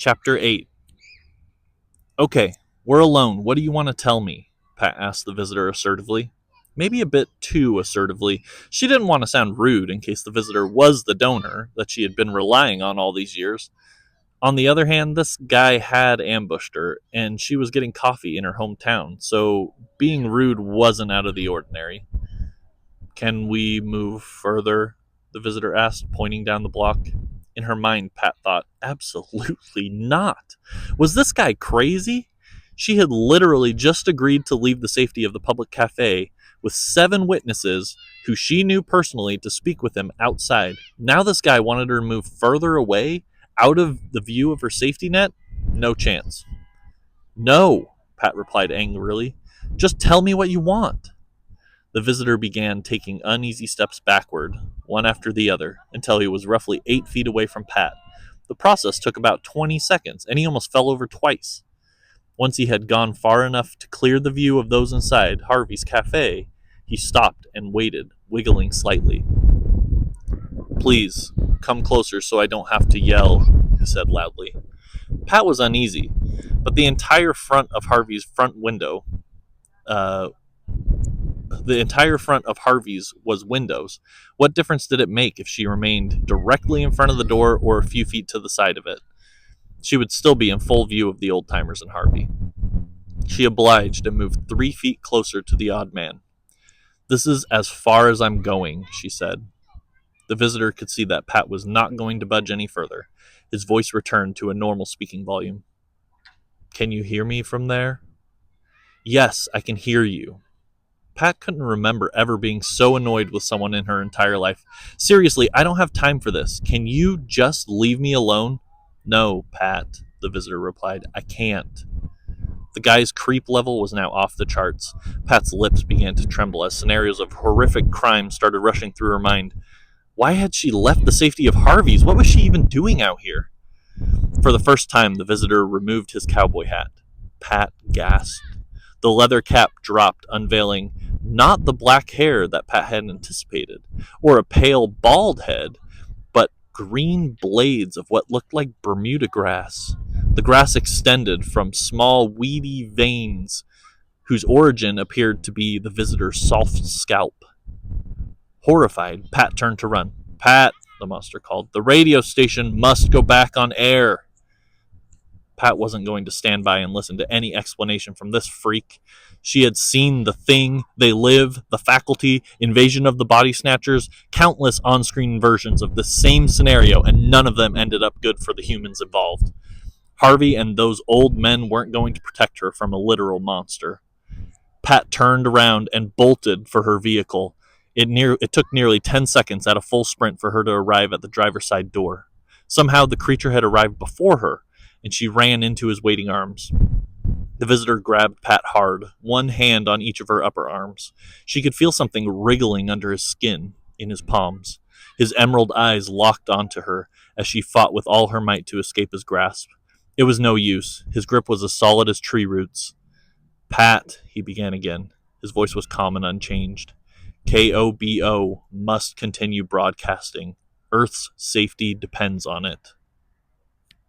Chapter 8. Okay, we're alone. What do you want to tell me? Pat asked the visitor assertively. Maybe a bit too assertively. She didn't want to sound rude in case the visitor was the donor that she had been relying on all these years. On the other hand, this guy had ambushed her, and she was getting coffee in her hometown, so being rude wasn't out of the ordinary. Can we move further? The visitor asked, pointing down the block. In her mind, Pat thought, absolutely not. Was this guy crazy? She had literally just agreed to leave the safety of the public cafe with 7 witnesses who she knew personally to speak with him outside. Now this guy wanted her to move further away, out of the view of her safety net? No chance. No, Pat replied angrily. Just tell me what you want. The visitor began taking uneasy steps backward, one after the other, until he was roughly 8 feet away from Pat. The process took about 20 seconds, and he almost fell over twice. Once he had gone far enough to clear the view of those inside Harvey's cafe, he stopped and waited, wiggling slightly. Please, come closer so I don't have to yell, he said loudly. Pat was uneasy, but the entire front of Harvey's was windows. What difference did it make if she remained directly in front of the door or a few feet to the side of it? She would still be in full view of the old-timers and Harvey. She obliged and moved 3 feet closer to the odd man. This is as far as I'm going, she said. The visitor could see that Pat was not going to budge any further. His voice returned to a normal speaking volume. Can you hear me from there? Yes, I can hear you. Pat couldn't remember ever being so annoyed with someone in her entire life. Seriously, I don't have time for this. Can you just leave me alone? No, Pat, the visitor replied. I can't. The guy's creep level was now off the charts. Pat's lips began to tremble as scenarios of horrific crime started rushing through her mind. Why had she left the safety of Harvey's? What was she even doing out here? For the first time, the visitor removed his cowboy hat. Pat gasped. The leather cap dropped, unveiling not the black hair that Pat had anticipated, or a pale, bald head, but green blades of what looked like Bermuda grass. The grass extended from small, weedy veins, whose origin appeared to be the visitor's soft scalp. Horrified, Pat turned to run. Pat, the monster called, the radio station must go back on air. Pat wasn't going to stand by and listen to any explanation from this freak. She had seen The Thing, They Live, The Faculty, Invasion of the Body Snatchers, countless on-screen versions of the same scenario, and none of them ended up good for the humans involved. Harvey and those old men weren't going to protect her from a literal monster. Pat turned around and bolted for her vehicle. It took nearly 10 seconds at a full sprint for her to arrive at the driver's side door. Somehow the creature had arrived before her, and she ran into his waiting arms. The visitor grabbed Pat hard, one hand on each of her upper arms. She could feel something wriggling under his skin, in his palms. His emerald eyes locked onto her as she fought with all her might to escape his grasp. It was no use. His grip was as solid as tree roots. Pat, he began again. His voice was calm and unchanged. KOBO must continue broadcasting. Earth's safety depends on it.